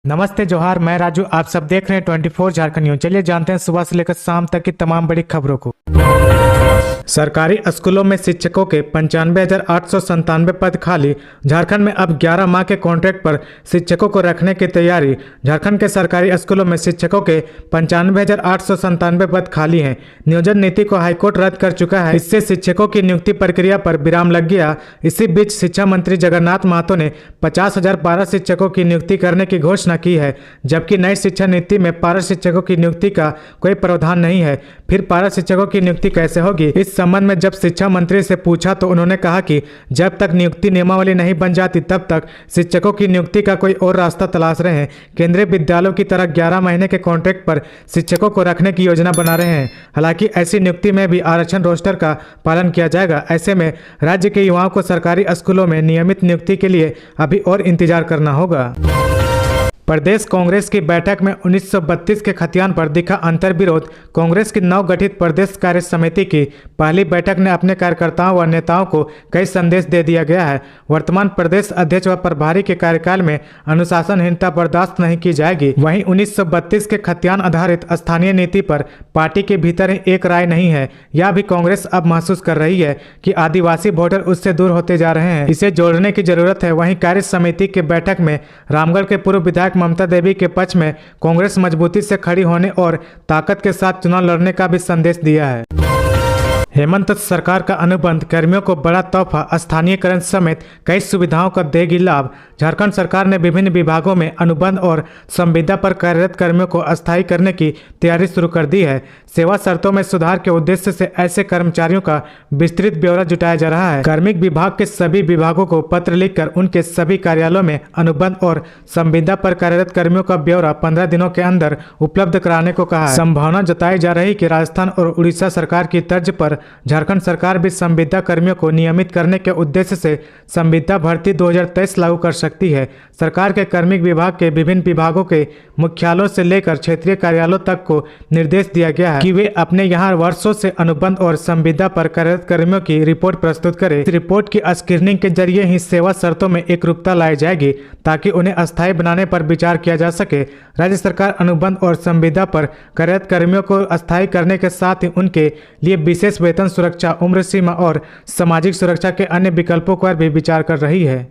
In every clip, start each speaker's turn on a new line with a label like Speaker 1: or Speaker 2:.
Speaker 1: नमस्ते जोहार, मैं राजू। आप सब देख रहे हैं 24 झारखंड न्यूज। चलिए जानते हैं सुबह से लेकर शाम तक की तमाम बड़ी खबरों को। सरकारी स्कूलों में शिक्षकों के 95,897 पद खाली। झारखंड में अब 11 माह के कॉन्ट्रैक्ट पर शिक्षकों को रखने की तैयारी। झारखंड के सरकारी स्कूलों में शिक्षकों के 95,897 पद खाली हैं। नियोजन नीति को हाईकोर्ट रद्द कर चुका है। इससे शिक्षकों की नियुक्ति प्रक्रिया पर विराम लग गया। इसी बीच शिक्षा मंत्री जगन्नाथ महतो ने 50,000 पारा शिक्षकों की नियुक्ति करने की घोषणा की है, जबकि नई शिक्षा नीति में पारा शिक्षकों की नियुक्ति का कोई प्रावधान नहीं है। फिर पारा शिक्षकों की नियुक्ति कैसे होगी? इस संबंध में जब शिक्षा मंत्री से पूछा तो उन्होंने कहा कि जब तक नियुक्ति नियमावली नहीं बन जाती तब तक शिक्षकों की नियुक्ति का कोई और रास्ता तलाश रहे हैं। केंद्रीय विद्यालयों की तरह 11 महीने के कॉन्ट्रैक्ट पर शिक्षकों को रखने की योजना बना रहे हैं। हालांकि ऐसी नियुक्ति में भी आरक्षण रोस्टर का पालन किया जाएगा। ऐसे में राज्य के युवाओं को सरकारी स्कूलों में नियमित नियुक्ति के लिए अभी और इंतजार करना होगा। प्रदेश कांग्रेस की बैठक में 1932 के खतियान पर दिखा अंतर्विरोध। कांग्रेस की नवगठित प्रदेश कार्य समिति की पहली बैठक ने अपने कार्यकर्ताओं व नेताओं को कई संदेश दे दिया गया है। वर्तमान प्रदेश अध्यक्ष व प्रभारी के कार्यकाल में अनुशासनहीनता बर्दाश्त नहीं की जाएगी। वहीं 1932 के खतियान आधारित स्थानीय नीति पर पार्टी के भीतर ही एक राय नहीं है। यह भी कांग्रेस अब महसूस कर रही है कि आदिवासी वोटर उससे दूर होते जा रहे हैं। इसे जोड़ने की जरूरत है। वहीं कार्य समिति की बैठक में रामगढ़ के पूर्व विधायक ममता देवी के पक्ष में कांग्रेस मजबूती से खड़ी होने और ताकत के साथ चुनाव लड़ने का भी संदेश दिया है। हेमंत सरकार का अनुबंध कर्मियों को बड़ा तोहफा, स्थानीयकरण समेत कई सुविधाओं का देगी लाभ। झारखंड सरकार ने विभिन्न विभागों में अनुबंध और संविदा पर कार्यरत कर्मियों को अस्थायी करने की तैयारी शुरू कर दी है। सेवा शर्तों में सुधार के उद्देश्य से ऐसे कर्मचारियों का विस्तृत ब्यौरा जुटाया जा रहा है। कार्मिक विभाग के सभी विभागों को पत्र लिखकर उनके सभी कार्यालयों में अनुबंध और संविदा पर कार्यरत कर्मियों का ब्यौरा 15 दिनों के अंदर उपलब्ध कराने को कहा है। संभावना जताई जा रही कि राजस्थान और उड़ीसा सरकार की तर्ज पर झारखंड सरकार भी संविदा कर्मियों को नियमित करने के उद्देश्य से संविदा भर्ती 2023 लागू कर सकती है। सरकार के कार्मिक विभाग के विभिन्न विभागों के मुख्यालयों से लेकर क्षेत्रीय कार्यालयों तक को निर्देश दिया गया है कि वे अपने यहां वर्षों से अनुबंध और संविदा पर कार्यरत कर्मियों की रिपोर्ट प्रस्तुत करें। इस रिपोर्ट की स्क्रीनिंग के जरिए ही सेवा शर्तों में एकरूपता लाई जाएगी ताकि उन्हें अस्थायी बनाने पर विचार किया जा सके। राज्य सरकार अनुबंध और संविदा पर कार्यरत कर्मियों को अस्थायी करने के साथ ही उनके लिए विशेष वेतन सुरक्षा, उम्र सीमा और सामाजिक सुरक्षा के अन्य विकल्पों पर भी विचार कर रही है।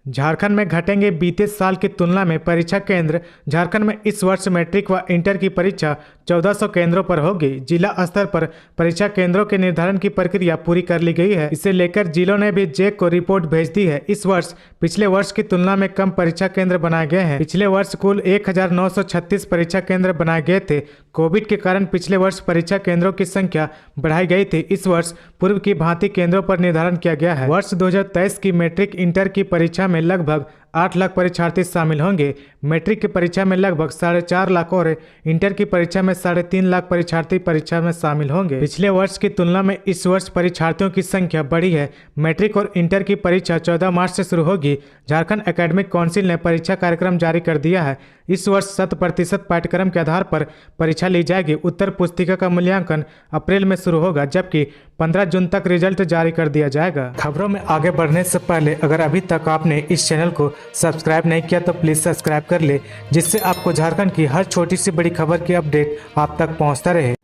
Speaker 1: झारखंड में घटेंगे बीते साल की तुलना में परीक्षा केंद्र। झारखंड में इस वर्ष मैट्रिक व इंटर की परीक्षा 1400 केंद्रों पर होगी। जिला स्तर पर परीक्षा केंद्रों के निर्धारण की प्रक्रिया पूरी कर ली गई है। इसे लेकर जिलों ने भी जैक को रिपोर्ट भेज दी है। इस वर्ष पिछले वर्ष की तुलना में कम परीक्षा केंद्र बनाए गए हैं। पिछले वर्ष कुल 1936 परीक्षा केंद्र बनाए गए थे। कोविड के कारण पिछले वर्ष परीक्षा केंद्रों की संख्या बढ़ाई गई थी। इस वर्ष पूर्व की भांति केंद्रों पर निर्धारण किया गया है। वर्ष 2023 की मैट्रिक इंटर की परीक्षा में लगभग 8 लाख परीक्षार्थी शामिल होंगे। मैट्रिक की परीक्षा में लगभग 4.5 लाख और इंटर की परीक्षा में 3.5 लाख परीक्षार्थी परीक्षा में शामिल होंगे। पिछले वर्ष की तुलना में इस वर्ष परीक्षार्थियों की संख्या बढ़ी है। मैट्रिक और इंटर की परीक्षा 14 मार्च से शुरू होगी। झारखंड एकेडमिक काउंसिल ने परीक्षा कार्यक्रम जारी कर दिया है। इस वर्ष 100% पाठ्यक्रम के आधार पर परीक्षा ली जाएगी। उत्तर पुस्तिका का मूल्यांकन अप्रैल में शुरू होगा, जबकि 15 जून तक रिजल्ट जारी कर दिया जाएगा। खबरों में आगे बढ़ने से पहले अगर अभी तक आपने इस चैनल को सब्सक्राइब नहीं किया तो प्लीज सब्सक्राइब कर ले, जिससे आपको झारखंड की हर छोटी सी बड़ी खबर की अपडेट आप तक पहुंचता रहे।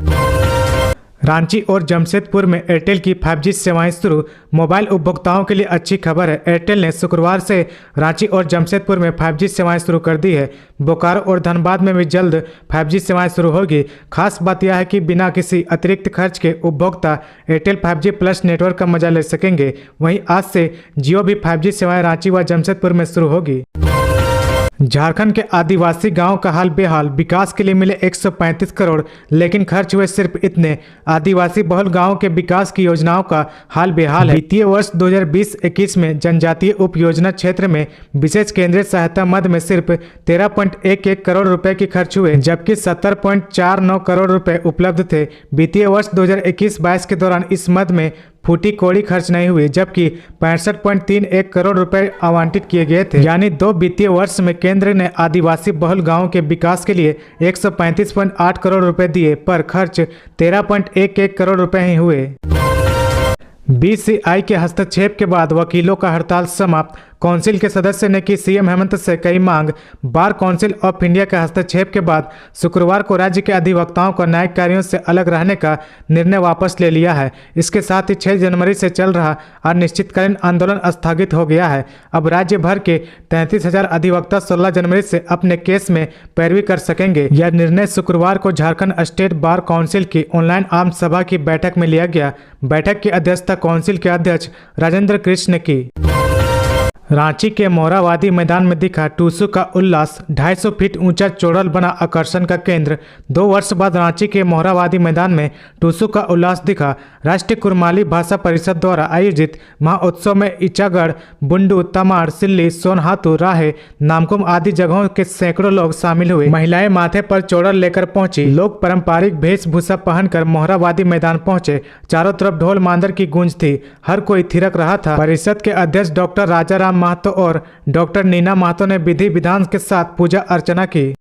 Speaker 1: रांची और जमशेदपुर में एयरटेल की 5G सेवाएं शुरू। मोबाइल उपभोक्ताओं के लिए अच्छी खबर है। एयरटेल ने शुक्रवार से रांची और जमशेदपुर में 5G सेवाएं शुरू कर दी है। बोकारो और धनबाद में भी जल्द 5G सेवाएं शुरू होगी। खास बात यह है कि बिना किसी अतिरिक्त खर्च के उपभोक्ता एयरटेल 5G प्लस नेटवर्क का मजा ले सकेंगे। वहीं आज से जियो भी 5G सेवाएं रांची व जमशेदपुर में शुरू होगी। झारखंड के आदिवासी गांव का हाल बेहाल। विकास के लिए मिले 135 करोड़, लेकिन खर्च हुए सिर्फ इतने। आदिवासी बहुल गांव के विकास की योजनाओं का हाल बेहाल है। वित्तीय वर्ष 2020-21 में जनजातीय उप योजना क्षेत्र में विशेष केंद्रीय सहायता मद में सिर्फ 13.11 करोड़ रुपए की खर्च हुए, जबकि 70.49 करोड़ रुपए उपलब्ध थे। वित्तीय वर्ष 2021-22 के दौरान इस मद में फूटी कौड़ी खर्च नहीं हुई, जबकि 65.31 करोड़ रुपए आवंटित किए गए थे। यानी 2 वित्तीय वर्ष में केंद्र ने आदिवासी बहुल गांवों के विकास के लिए 135.8 करोड़ रुपए दिए, पर खर्च 13.11 करोड़ रुपए ही हुए। बीसीआई के हस्तक्षेप के बाद वकीलों का हड़ताल समाप्त। काउंसिल के सदस्य ने की सीएम हेमंत से कई मांग। बार काउंसिल ऑफ इंडिया के हस्तक्षेप के बाद शुक्रवार को राज्य के अधिवक्ताओं को न्यायिक कार्यों से अलग रहने का निर्णय वापस ले लिया है। इसके साथ ही 6 जनवरी से चल रहा अनिश्चितकालीन आंदोलन स्थगित हो गया है। अब राज्य भर के 33,000 अधिवक्ता 16 जनवरी से अपने केस में पैरवी कर सकेंगे। यह निर्णय शुक्रवार को झारखंड स्टेट बार काउंसिल की ऑनलाइन आम सभा की बैठक में लिया गया। बैठक की अध्यक्षता काउंसिल के अध्यक्ष राजेंद्र कृष्ण ने की। रांची के मोरहाबादी मैदान में दिखा टूसू का उल्लास। 250 फीट ऊंचा चोड़ल बना आकर्षण का केंद्र। 2 वर्ष बाद रांची के मोरहाबादी मैदान में टूसू का उल्लास दिखा। राष्ट्रीय कुरमाली भाषा परिषद द्वारा आयोजित महोत्सव में इचागढ़, बुंडू, तमाड़, सिल्ली, सोनहातू, राहे, नामकुम आदि जगहों के सैकड़ों लोग शामिल हुए। महिलाएं माथे पर चोड़ल लेकर पहुंची। लोग पारंपरिक वेशभूषा पहनकर मोरहाबादी मैदान पहुंचे। चारों तरफ ढोल मांदर की गूंज थी। हर कोई थिरक रहा था। परिषद के अध्यक्ष डॉक्टर राजाराम महतो और डॉक्टर नीना महतो ने विधि विधान के साथ पूजा अर्चना की।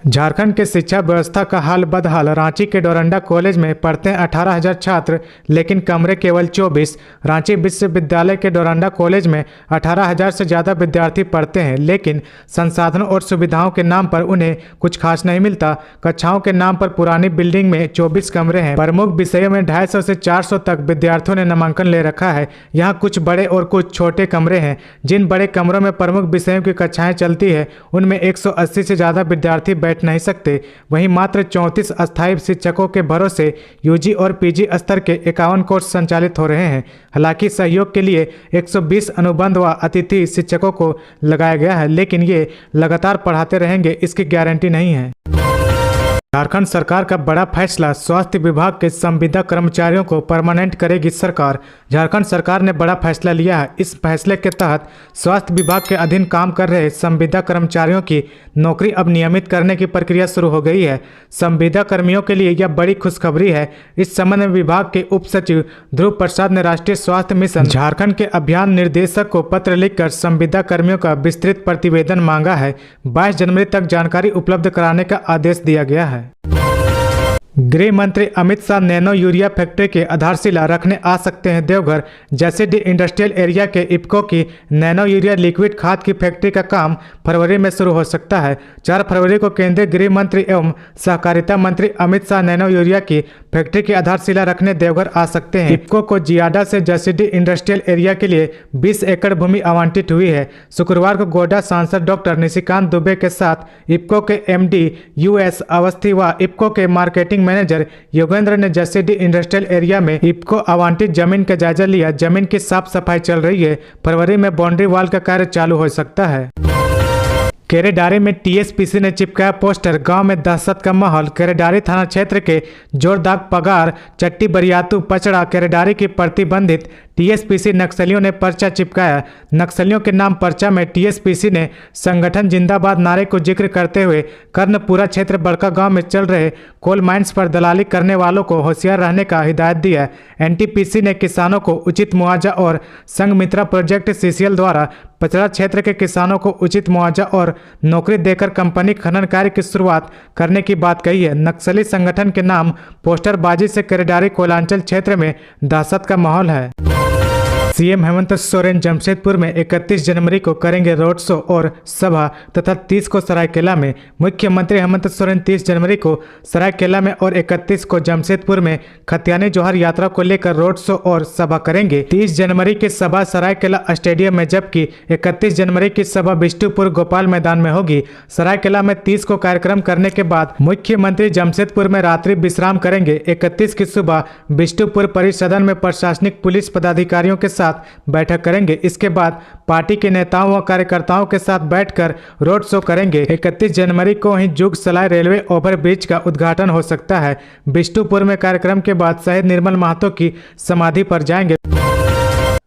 Speaker 1: झारखंड के शिक्षा व्यवस्था का हाल बदहाल। रांची के डोरंडा कॉलेज में पढ़ते हैं 18,000 छात्र, लेकिन कमरे केवल 24। रांची विश्वविद्यालय के डोरंडा कॉलेज में 18,000 से ज़्यादा विद्यार्थी पढ़ते हैं, लेकिन संसाधनों और सुविधाओं के नाम पर उन्हें कुछ खास नहीं मिलता। कक्षाओं के नाम पर पुरानी बिल्डिंग में 24 कमरे हैं। प्रमुख विषयों में 250 से 400 तक विद्यार्थियों ने नामांकन ले रखा है। यहाँ कुछ बड़े और कुछ छोटे कमरे हैं। जिन बड़े कमरों में प्रमुख विषयों की कक्षाएं चलती है, उनमें 180 से ज़्यादा विद्यार्थी बैठ नहीं सकते। वहीं मात्र 34 अस्थायी शिक्षकों के भरोसे यूजी और पीजी स्तर के 51 कोर्स संचालित हो रहे हैं। हालांकि सहयोग के लिए 120 अनुबंध व अतिथि शिक्षकों को लगाया गया है, लेकिन ये लगातार पढ़ाते रहेंगे इसकी गारंटी नहीं है। झारखंड सरकार का बड़ा फैसला। स्वास्थ्य विभाग के संविदा कर्मचारियों को परमानेंट करेगी सरकार। झारखंड सरकार ने बड़ा फैसला लिया है। इस फैसले के तहत स्वास्थ्य विभाग के अधीन काम कर रहे संविदा कर्मचारियों की नौकरी अब नियमित करने की प्रक्रिया शुरू हो गई है। संविदा कर्मियों के लिए यह बड़ी खुशखबरी है। इस संबंध में विभाग के उप सचिव ध्रुव प्रसाद ने राष्ट्रीय स्वास्थ्य मिशन झारखंड के अभियान निदेशक को पत्र लिखकर संविदा कर्मियों का विस्तृत प्रतिवेदन मांगा है। 22 जनवरी तक जानकारी उपलब्ध कराने का आदेश दिया गया है। गृह मंत्री Amit Shah nano urea factory की आधारशिला रखने आ सकते हैं देवघर। जैसे इंडस्ट्रियल एरिया के इफ्को की नैनो यूरिया लिक्विड खाद की फैक्ट्री का काम फरवरी में शुरू हो सकता है। 4 फरवरी को केंद्रीय गृह मंत्री एवं सहकारिता मंत्री अमित शाह नैनो यूरिया की फैक्ट्री की आधारशिला रखने देवघर आ सकते हैं। इफ्को को जियाडा से जसीडी इंडस्ट्रियल एरिया के लिए 20 एकड़ भूमि आवंटित हुई है। शुक्रवार को गोड्डा सांसद डॉक्टर निशिकांत दुबे के साथ इफ्को के एमडी यूएस अवस्थी व इफ्को के मार्केटिंग मैनेजर योगेंद्र ने जसीडी इंडस्ट्रियल एरिया में इफ्को आवंटित जमीन का जायजा लिया। जमीन की साफ सफाई चल रही है। फरवरी में बाउंड्री वॉल का कार्य चालू हो सकता है। केरेडारी में टीएसपीसी ने चिपकाया पोस्टर। गांव में दहशत का माहौल। केरेडारी थाना क्षेत्र के जोरदाग, पगार, चट्टी, बरियातू, पचड़ा, केरेडारी की प्रतिबंधित टीएसपीसी नक्सलियों ने पर्चा चिपकाया। नक्सलियों के नाम पर्चा में टीएसपीसी ने संगठन जिंदाबाद नारे को जिक्र करते हुए कर्णपुरा क्षेत्र बड़का गांव में चल रहे कोल माइंस पर दलाली करने वालों को होशियार रहने का हिदायत दिया। एनटीपीसी ने किसानों को उचित मुआवजा और संघमित्रा प्रोजेक्ट सीसीएल द्वारा पचड़ा क्षेत्र के किसानों को उचित मुआवजा और नौकरी देकर कंपनी खनन कार्य की शुरुआत करने की बात कही है। नक्सली संगठन के नाम पोस्टरबाजी से केरेडारी कोयलांचल क्षेत्र में दहशत का माहौल है। सीएम हेमंत सोरेन जमशेदपुर में 31 जनवरी को करेंगे रोड शो और सभा तथा 30 को सरायकेला में। मुख्यमंत्री हेमंत सोरेन 30 जनवरी को सरायकेला में और 31 को जमशेदपुर में खतियानी जोहर यात्रा को लेकर रोड शो और सभा करेंगे। 30 जनवरी की सभा सरायकेला स्टेडियम में, जबकि 31 जनवरी की सभा बिष्टुपुर गोपाल मैदान में होगी। सरायकेला में 30 को कार्यक्रम करने के बाद मुख्यमंत्री जमशेदपुर में रात्रि विश्राम करेंगे। 31 की सुबह बिष्टुपुर परिसदन में प्रशासनिक पुलिस पदाधिकारियों के साथ बैठक करेंगे। इसके बाद पार्टी के नेताओं व कार्यकर्ताओं के साथ बैठकर रोड शो करेंगे। 31 जनवरी को ही जुग सलाई रेलवे ओवरब्रिज का उद्घाटन हो सकता है। बिष्टुपुर में कार्यक्रम के बाद शहीद निर्मल महतो की समाधि पर जाएंगे।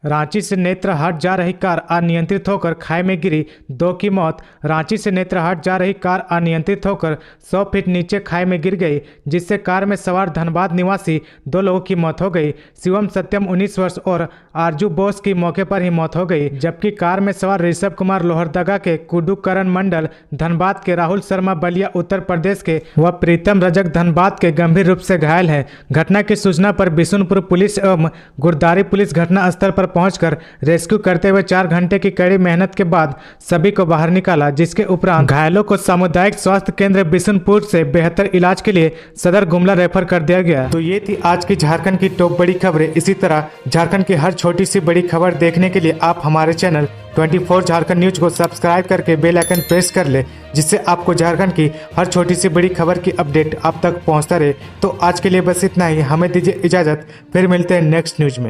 Speaker 1: रांची से नेत्रहाट जा रही कार अनियंत्रित होकर खाई में गिरी, 2 की मौत। रांची से नेत्रहाट जा रही कार अनियंत्रित होकर 100 फीट नीचे खाई में गिर गई, जिससे कार में सवार धनबाद निवासी 2 लोगों की मौत हो गई। शिवम सत्यम 19 वर्ष और आरजू बोस की मौके पर ही मौत हो गई, जबकि कार में सवार ऋषभ कुमार लोहरदगा के, कुडुकरण मंडल धनबाद के, राहुल शर्मा बलिया उत्तर प्रदेश के व प्रीतम रजक धनबाद के गंभीर रूप से घायल है। घटना की सूचना पर बिशुनपुर पुलिस एवं गुरदारी पुलिस घटना स्थल पर पहुंचकर रेस्क्यू करते हुए 4 घंटे की कड़ी मेहनत के बाद सभी को बाहर निकाला, जिसके उपरांत घायलों को सामुदायिक स्वास्थ्य केंद्र बिशुनपुर से बेहतर इलाज के लिए सदर गुमला रेफर कर दिया गया। तो ये थी आज की झारखंड की टॉप बड़ी खबरें। इसी तरह झारखंड की हर छोटी सी बड़ी खबर देखने के लिए आप हमारे चैनल 24 झारखंड न्यूज को सब्सक्राइब करके बेल आइकन प्रेस कर ले, जिससे आपको झारखंड की हर छोटी सी बड़ी खबर की अपडेट आप तक पहुंचता रहे। तो आज के लिए बस इतना ही, हमें दीजिए इजाजत, फिर मिलते हैं नेक्स्ट न्यूज में।